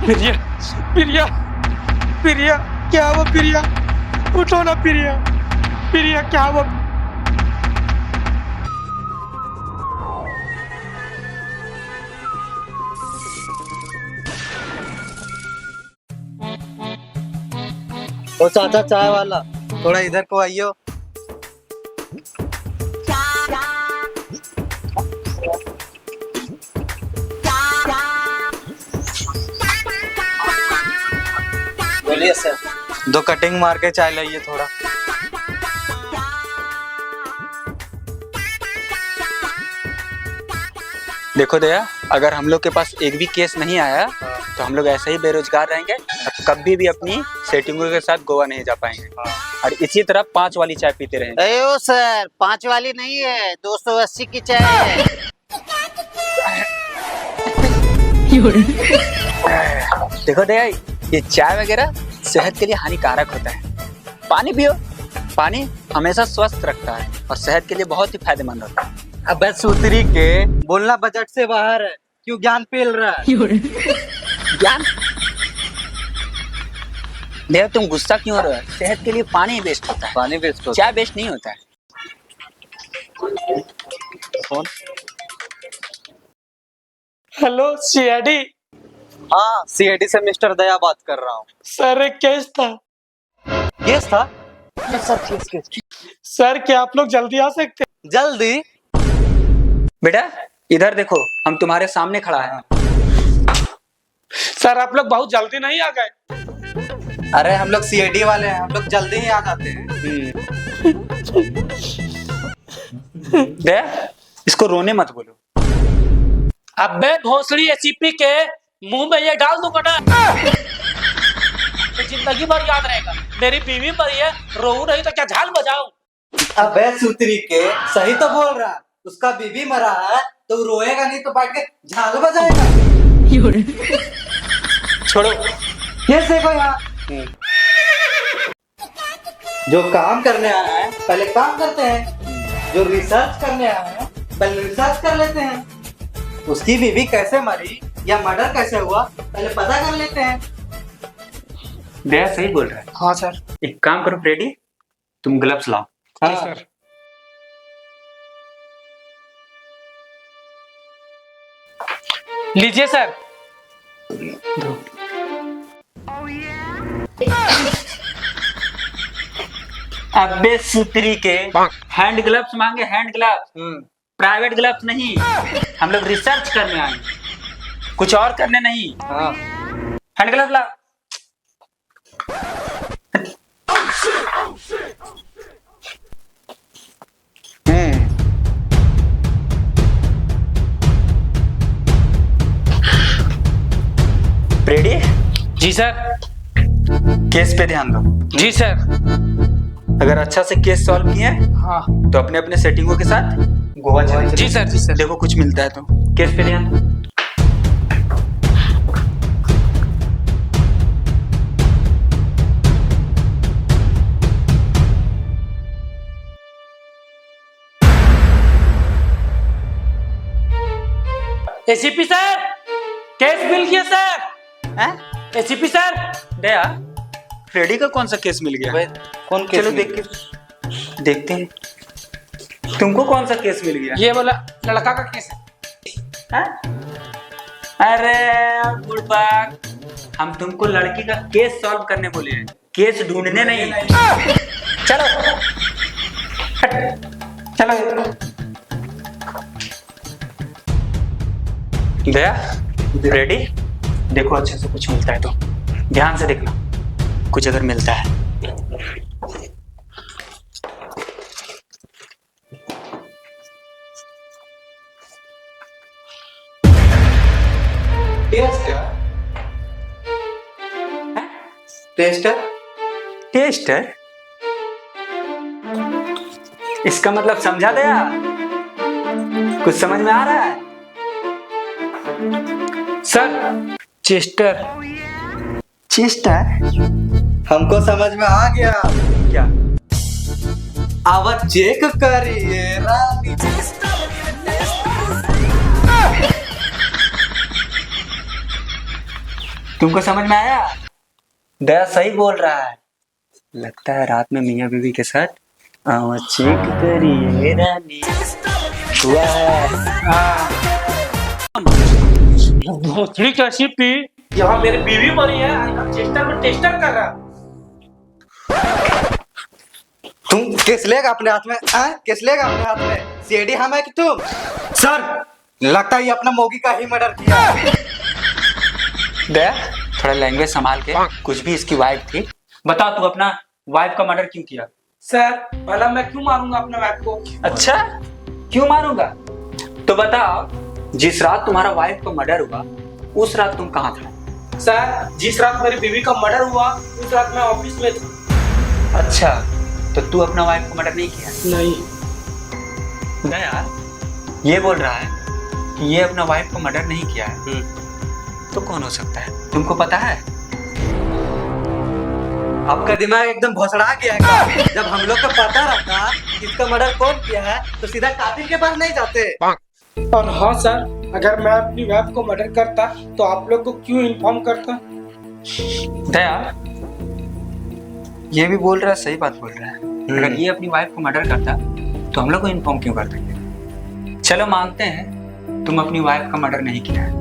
प्रिया प्रिया प्रिया, क्या हुआ प्रिया? उठो ना प्रिया, प्रिया क्या हुआ? ओ चाचा चाय वाला, थोड़ा इधर को आइयो। बोलिए सर। दो कटिंग मार के चाय लाइए थोड़ा। देखो दया, अगर हम लोग के पास एक भी केस नहीं आया तो हम लोग ऐसे ही बेरोजगार रहेंगे और कभी भी अपनी सेटिंगों के साथ गोवा नहीं जा पाएंगे और इसी तरह 5 वाली चाय पीते रहेंगे। अरे ओ सर, 5 वाली नहीं है, 280 की चाय है। देखो दया, ये चाय वगैरह सेहत के लिए हानिकारक होता है। पानी पियो, पानी हमेशा स्वस्थ रखता है और सेहत के लिए बहुत ही फायदेमंद होता है। अबे सूत्री के, बोलना बजट से बाहर है, क्यों ज्ञान पेल रहा है? ज्ञान? देव तुम गुस्सा क्यों हो रहे हो? सेहत के लिए पानी वेस्ट होता है, पानी वेस्ट चाय वेस्ट नहीं होता है। कौन? Hello CID. हाँ, सीआईडी से मिस्टर दया बात कर रहा हूँ। सर एक केस था। केस था? सर क्या आप लोग जल्दी आ सकते? जल्दी? बेटा इधर देखो, हम तुम्हारे सामने खड़ा है। सर आप लोग बहुत जल्दी नहीं आ गए? अरे हम लोग सीआईडी वाले हैं, हम लोग जल्दी ही आ जाते हैं। दया, इसको रोने मत बोलो। अबे भोसड़ी एसीपी के मुंह में ये डाल दूंगा ना तो जिंदगी भर याद रहेगा। मेरी बीवी मरी है, रो नहीं तो क्या झाल बजाऊं? अबे सूत्री के, सही तो बोल रहा है। उसका बीवी मरा है तो रोएगा नहीं तो बैठ के झाल बजाएगा। छोड़ो। ये देखो यहाँ, जो काम करने आया है पहले काम करते हैं, जो रिसर्च करने आया है पहले रिसर्च कर लेते हैं। उसकी बीवी कैसे मरी या मर्डर कैसे हुआ पहले पता कर लेते हैं। दया सही बोल रहा है। हाँ सर। एक काम करो फ्रेडी, तुम ग्लव्स लाओ। हाँ सर। लीजिए सर। अबे सूत्री के, हैंड ग्लव्स मांगे, हैंड ग्लव्स, प्राइवेट ग्लव्स नहीं। हम लोग रिसर्च करने आए, कुछ और करने नहीं। हाँ। हैंड ग्लव्स ला। रेडी? जी सर। केस पे ध्यान दो। जी सर। अगर अच्छा से केस सॉल्व किए हाँ। तो अपने अपने सेटिंगों के साथ गोवा चले। जी सर, जी सर। देखो कुछ मिलता है तो। केस पे ध्यान दो। एसीपी सर, केस मिल गया सर। हैं? ACP sir. दया, फ्रेडी का कौन सा केस मिल गया? कौन केस चलो मिल देख के देखते हैं। तुमको कौन सा केस मिल गया? ये बोला लड़का का केस है। हैं? अरे बुड़बक, हम तुमको लड़की का केस सॉल्व करने बोले हैं, केस ढूंढने नहीं। चलो हट, चलो। दया, रेडी? देखो अच्छे से कुछ मिलता है तो ध्यान से देखना, कुछ अगर मिलता है। टेस्टर? टेस्टर? इसका मतलब समझा दया? कुछ समझ में आ रहा है? Sir Chester. चेस्टर? हमको समझ में आ गया। क्या? आवाज चेक करिए रानी। तुमको समझ में आया? दया सही बोल रहा है। लगता है रात में मियाँ बीवी के साथ चेक करिए रानी हुआ है। भोसड़ी कैसी पी, यहाँ मेरी बीवी मरी है, चेस्टर में टेस्टर कर रहा। तुम किस लेगा अपने हाथ में? किस लेगा अपने हाथ में? सीआईडी हम है कि तुम? सर, लगता है ये अपना मोगी का ही मर्डर किया। दया थोड़ा लैंग्वेज संभाल के, कुछ भी इसकी वाइफ थी। बता तू अपना वाइफ का मर्डर क्यों किया? सर, भला मैं क्यों मारूंगा अपने वाइफ को? अच्छा, क्यों मारूंगा? तो बताओ, जिस रात तुम्हारा वाइफ का मर्डर हुआ उस रात तुम कहाँ था? सर, जिस रात मेरी बीवी का मर्डर हुआ उस रात मैं ऑफिस में था। अच्छा, तो तू अपना वाइफ को मर्डर नहीं किया? नहीं। दया ये बोल रहा है कि ये अपना वाइफ को मर्डर नहीं किया है, तो कौन हो सकता है? तुमको पता है? आपका दिमाग एकदम भोसड़ा गया है। जब हम लोग को पता रहता इसका मर्डर कौन किया है तो सीधा कातिल के पास नहीं जाते। और हाँ सर, अगर मैं अपनी वाइफ को मर्डर करता तो आप लोग को क्यों इन्फॉर्म करता? दया ये भी बोल रहा है, सही बात बोल रहा है। अगर ये अपनी वाइफ को मर्डर करता तो हम लोग को इन्फॉर्म क्यों कर देंगे? चलो मानते हैं तुम अपनी वाइफ का मर्डर नहीं किया है,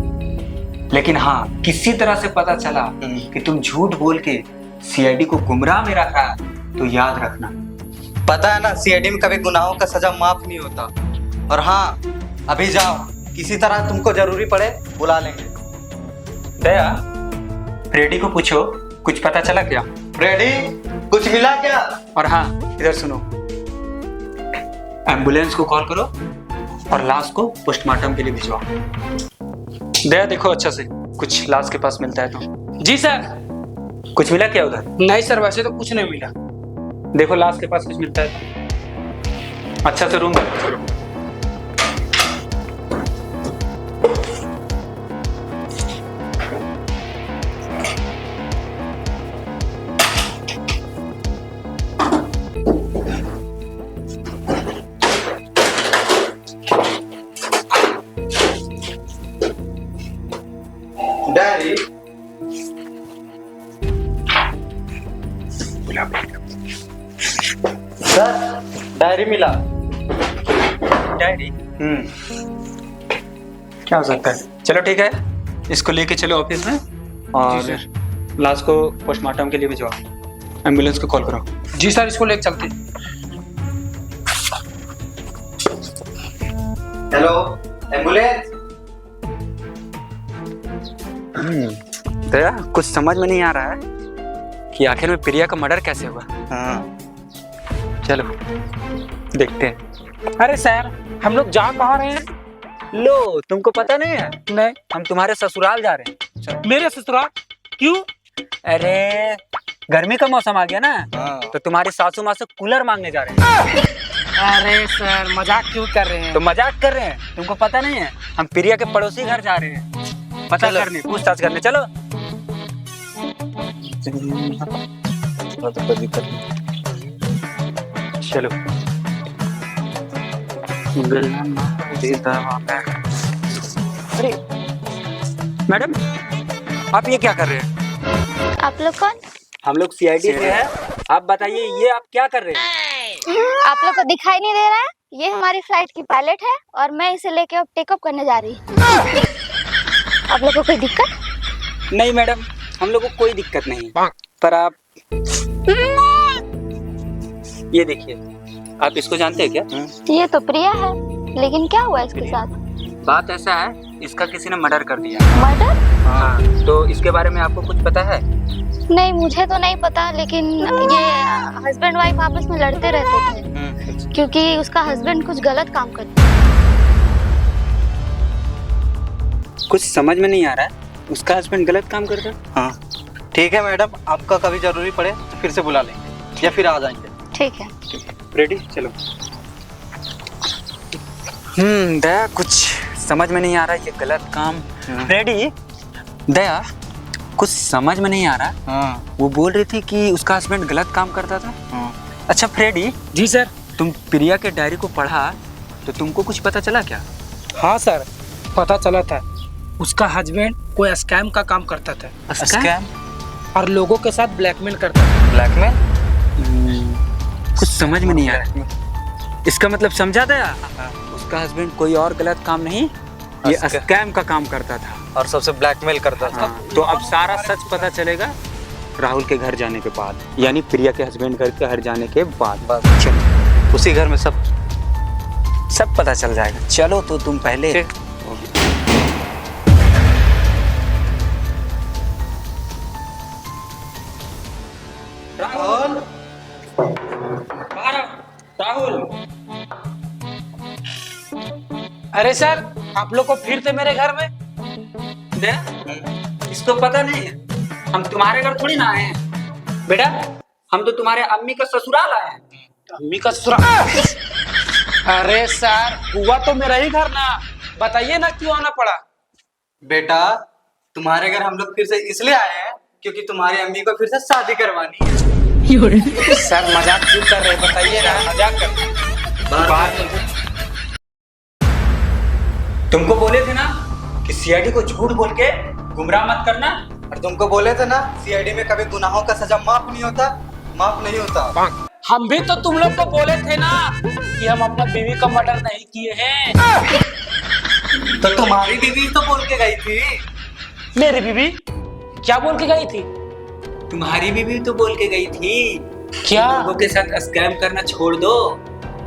लेकिन हाँ किसी तरह से पता चला कि तुम झूठ बोल के सीआईडी को गुमराह में रखा है, तो याद रखना। पता है ना, सीआईडी में कभी गुनाहों का सजा माफ नहीं होता। और हाँ, अभी जाओ, किसी तरह तुमको जरूरी पड़े बुला लेंगे। दया फ्रेडी को पूछो, कुछ पता चला क्या? फ्रेडी, कुछ मिला क्या? और हाँ इधर सुनो, एम्बुलेंस को कॉल करो और लाश को पोस्टमार्टम के लिए भिजवाओ। दया देखो अच्छा से, कुछ लाश के पास मिलता है तो। जी सर। कुछ मिला क्या उधर? नहीं सर, वैसे तो कुछ नहीं मिला। देखो लाश के पास कुछ मिलता है तो अच्छा से रूम में चलो। डायरी, सर डायरी मिला। डायरी? क्या हो सकता है? चलो ठीक है, इसको लेके चलो ऑफिस में और लाश को पोस्टमार्टम के लिए भिजवाओ। एम्बुलेंस को कॉल करो। जी सर, इसको लेके चलते। Hello ambulance. दया कुछ समझ में नहीं आ रहा है कि आखिर में प्रिया का मर्डर कैसे हुआ। हाँ, चलो देखते हैं। अरे सर, हम लोग जा कहाँ रहे हैं? लो तुमको पता नहीं है? नहीं। हम तुम्हारे ससुराल जा रहे हैं। चलो। मेरे ससुराल? क्यों? अरे गर्मी का मौसम आ गया ना, हाँ। तो तुम्हारी सासू माँ से कूलर मांगने जा रहे हैं। अरे सर, मजाक क्यों कर रहे हैं? तो मजाक कर रहे हैं, तुमको पता नहीं है? हम प्रिया के पड़ोसी घर जा रहे हैं पता करने, पूछताछ करने। चलो चलो। अरे मैडम, आप ये क्या कर रहे हैं? आप लोग कौन? हम लोग सीआईडी से हैं। आप बताइए ये आप क्या कर रहे हैं? आप लोग को दिखाई नहीं दे रहा है? ये हमारी फ्लाइट की पायलट है और मैं इसे लेके अब टेकअप करने जा रही हूँ। आप लोग को कोई दिक्कत? नहीं मैडम, हम लोग को कोई दिक्कत नहीं, पर आप ये देखिए, आप इसको जानते हैं क्या? ये तो प्रिया है, लेकिन क्या हुआ इसके साथ? बात ऐसा है, इसका किसी ने मर्डर कर दिया। मर्डर? हाँ, तो इसके बारे में आपको कुछ पता है? नहीं, मुझे तो नहीं पता, लेकिन ये हस्बैंड वाइफ आपस में लड़ते रहते थे क्योंकि उसका हस्बैंड कुछ गलत काम करता है। कुछ समझ में नहीं आ रहा है, उसका हस्बैंड गलत काम करता है? हाँ ठीक है मैडम, आपका कभी जरूरी पड़े तो फिर से बुला लेंगे या फिर आ जाएंगे। ठीक है। रेडी, चलो। दया कुछ समझ में नहीं आ रहा है, ये गलत काम। रेडी? दया कुछ समझ में नहीं आ रहा। हाँ। वो बोल रही थी कि उसका हस्बैंड गलत काम करता था। हाँ। अच्छा फ्रेडी। जी सर। तुम प्रिया के डायरी को पढ़ा तो तुमको कुछ पता चला क्या? हाँ सर, पता चला था उसका हस्बैंड कोई स्कैम का काम करता था स्कैम? और लोगों के साथ ब्लैकमेल करता था। ब्लैकमेल? कुछ समझ में नहीं आ रहा। इसका मतलब समझा दया? उसका हस्बैंड कोई और गलत काम नहीं, ये स्कैम का काम करता था और सबसे ब्लैकमेल करता था। तो अब सारा सच पता चलेगा राहुल के घर जाने के बाद, यानी प्रिया के हस्बैंड घर जाने के बाद। बस चलो, उसी घर में सब पता चल जाएगा। चलो तो तुम पहले। राहुल, राहुल, अरे सर, आप लोग को फिर से मेरे घर में? इसको पता नहीं है, हम तुम्हारे घर थोड़ी ना आए हैं बेटा, हम तो तुम्हारे अम्मी का ससुराल आए हैं। अम्मी का ससुराल? अरे सर, हुआ तो मेरा ही घर ना, बताइए ना क्यों आना पड़ा? बेटा तुम्हारे घर हम लोग फिर से इसलिए आए हैं क्योंकि तुम्हारी अम्मी को फिर से शादी करवानी है। सर मजाक क्यों कर रहे हैं, बताइए ना, मजाक कर रहे हैं। तुमको बोले थे ना कि सीआईडी को झूठ बोल के गुमराह मत करना। और तुमको बोले थे ना सीआईडी में कभी गुनाहों का सजा माफ नहीं होता। हम भी तो तुम लोग को बोले थे ना कि हम अपना बीवी का मर्डर नहीं किए हैं। तो तुम्हारी बीवी तो बोल के गई थी। मेरी बीवी क्या बोल के गई थी? तुम्हारी बीवी तो बोल के गई थी क्या? लोगों के साथ स्कैम करना छोड़ दो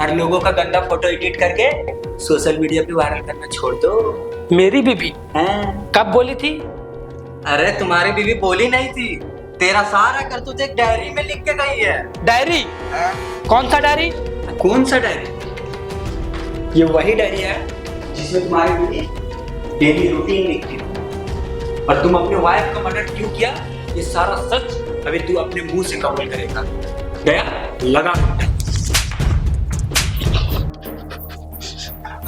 और लोगों का गंदा फोटो एडिट करके सोशल मीडिया पे वायरल करना छोड़ दो। मेरी बीवी हाँ। कब बोली थी? अरे तुम्हारी बीवी बोली नहीं थी, तेरा सारा कर तुझे एक डायरी में लिख के गई है। डायरी? कौन सा डायरी? कौन सा डायरी? ये वही डायरी है जिसमें तुम्हारी बीवी डेली रूटीन लिखती है। और तुम अपने वाइफ का मर्डर क्यों किया, ये सारा सच अभी तू अपने मुंह से कबूल करेगा। गया लगा।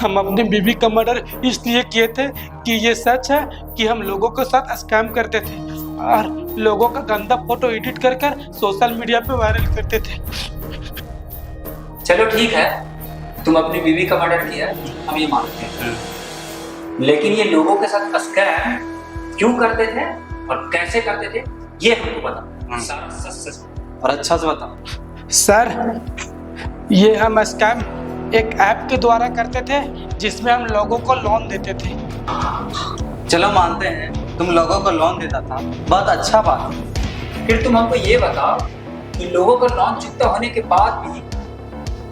हम अपनी बीवी का मर्डर इसलिए किए थे कि ये सच है कि हम लोगों के साथ स्कैम करते थे और लोगों का गंदा फोटो एडिट कर सोशल मीडिया पे वायरल करते थे। चलो ठीक है, तुम अपनी बीवी का मर्डर किया, हम ये मानते हैं, लेकिन ये लोगों के साथ स्कैम क्यों करते थे और कैसे करते थे ये हमको बता। सारा सच और अच्छा से बताओ। सर, ये हम स्कैम एक ऐप के द्वारा करते थे जिसमें हम लोगों को लोन देते थे। चलो मानते हैं तुम लोगों को लोन देता था, बहुत अच्छा बात है। फिर तुम हमको ये बताओ कि लोगों का लोन चुकता होने के बाद भी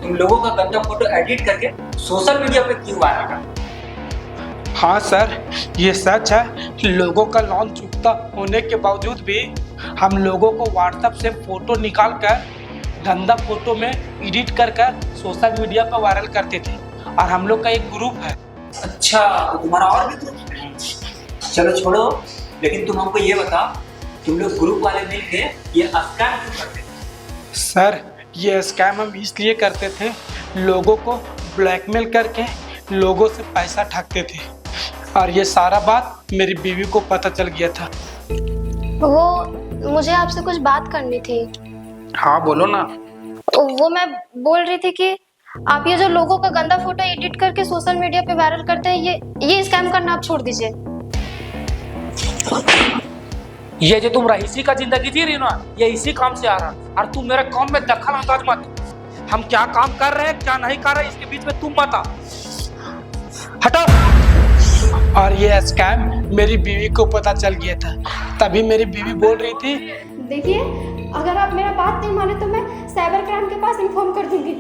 तुम लोगों का गंदा फोटो एडिट करके सोशल मीडिया पे क्यों वायरल करते? हाँ सर, ये सच है, लोगों का लोन चुकता होने के बावजूद भी हम लोगों को व्हाट्सएप से फोटो निकाल कर गंदा फोटो में एडिट कर सोशल मीडिया पर वायरल करते थे। और हम लोग का एक ग्रुप है। अच्छा, तो तुम्हारा और भी ग्रुप है? चलो छोड़ो, लेकिन तुम हमको ये बताओ, तुम लोग ग्रुप वाले मिलके ये स्कैम क्यों करते थे? सर, ये स्कैम हम इसलिए करते थे, लोगों को ब्लैकमेल करके लोगों से पैसा ठगते थे। और ये सारा बात मेरी बीवी को पता चल गया था। वो मुझे आपसे कुछ बात करनी थी। हाँ बोलो ना। तो वो मैं बोल रही थी कि आप ये जो लोगों का गंदा फोटो एडिट करके सोशल मीडिया पे वायरल करते हैं, ये स्कैम करना आप छोड़ दीजिए। ये जो तुम रईसी का जिंदगी जी रही हो ना, ये इसी काम से आ रहा। और तुम मेरे काम में दखल अंदाज मत। हम क्या काम कर रहे हैं क्या नहीं कर रहे इसके बीच में तुम बता। हटो। और ये स्कैम मेरी बीवी को पता चल गया था, तभी मेरी बीवी बोल रही थी, देखिए, अगर आप मेरा बात नहीं माने तो मैं साइबर क्राइम के पास इन्फॉर्म कर दूंगी।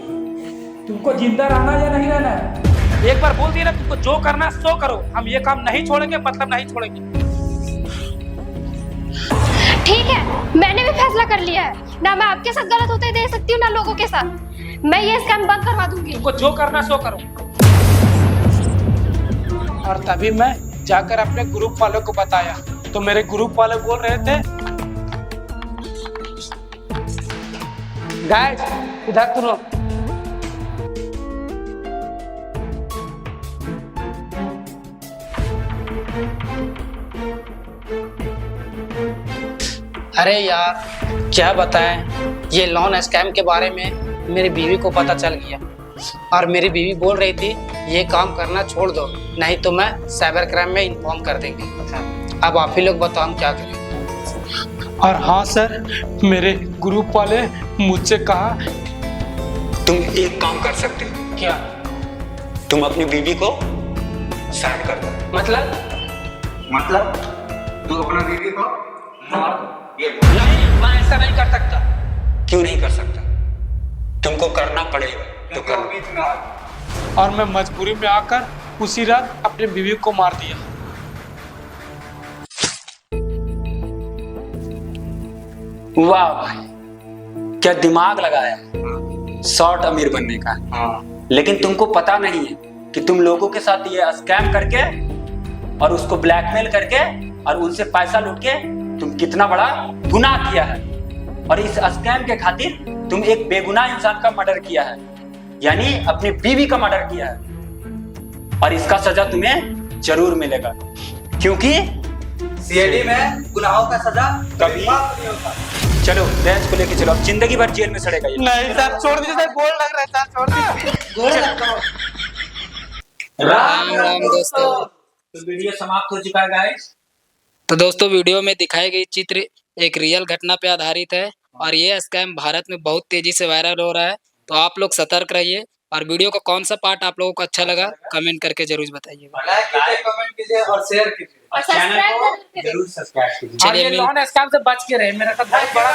तुमको जिंदा रहना या नहीं रहना है? एक बार बोल दिया ना, तुमको जो करना है सो करो। हम ये काम नहीं छोड़ेंगे, मतलब नहीं छोड़ेंगे। ठीक है, मैंने भी फैसला कर लिया है। ना मैं आपके साथ गलत होते दे सकती हूँ, ना लोगों के साथ। मैं ये स्कैम बंद करवा दूंगी। तुमको जो करना सो करो। और तभी मैं जाकर अपने ग्रुप वालों को बताया, तो मेरे ग्रुप वाले बोल रहे थे, गाइस इधर सुनो। अरे यार क्या बताएं, ये लोन स्कैम के बारे में मेरी बीवी को पता चल गया। और मेरी बीवी बोल रही थी ये काम करना छोड़ दो, नहीं तो मैं साइबर क्राइम में इन्फॉर्म कर देंगे। अब आप ही लोग बताओ हम क्या करें। और हाँ सर, मेरे ग्रुप वाले मुझसे कहा। तुम एक काम कर सकते हो, क्या तुम अपनी बीवी को साइड कर दो। मतलब? तू अपना बीवी को नहीं, मैं ऐसा नहीं कर सकता। क्यों नहीं कर सकता? तुमको करना पड़ेगा तो करो। और मैं मजबूरी में आकर उसी रात अपने बीवी को मार दिया। वाह भाई, क्या दिमाग लगाया शॉर्ट अमीर बनने का। लेकिन तुमको पता नहीं है कि तुम लोगों के साथ ये स्कैम करके और उसको ब्लैकमेल करके और उनसे पैसा लूट के तुम कितना बड़ा गुनाह किया है। और इस स्कैम के खातिर तुम एक बेगुनाह इंसान का मर्डर किया है, यानी अपनी बीवी का मर्डर किया है। और इसका सजा तुम्हें जरूर मिलेगा, क्योंकि सीआईडी में गुनाहों का सजा कभी माफ नहीं होता। चलो बेंच को लेके चलो, अब जिंदगी भर जेल में सड़ेगा ये। नहीं सर, छोड़ दीजिए सर, बोल लग रहा है सर, छोड़ दीजिए। राम राम दोस्तों। तो वीडियो समाप्त हो चुका है गाइस। तो दोस्तों, वीडियो में दिखाई गई चित्र एक रियल घटना पे आधारित है और ये स्कैम भारत में बहुत तेजी से वायरल हो रहा है। तो आप लोग सतर्क रहिए और वीडियो का कौन सा पार्ट आप लोगों को अच्छा लगा कमेंट करके जरूर बताइएगा। लाइक कीजिए, कमेंट कीजिए और शेयर कीजिए। और सब्सक्राइब जरूर सब्सक्राइब कीजिए। और ये चलिए लोन स्कैम से बच के रहे, मेरा तो बहुत बड़ा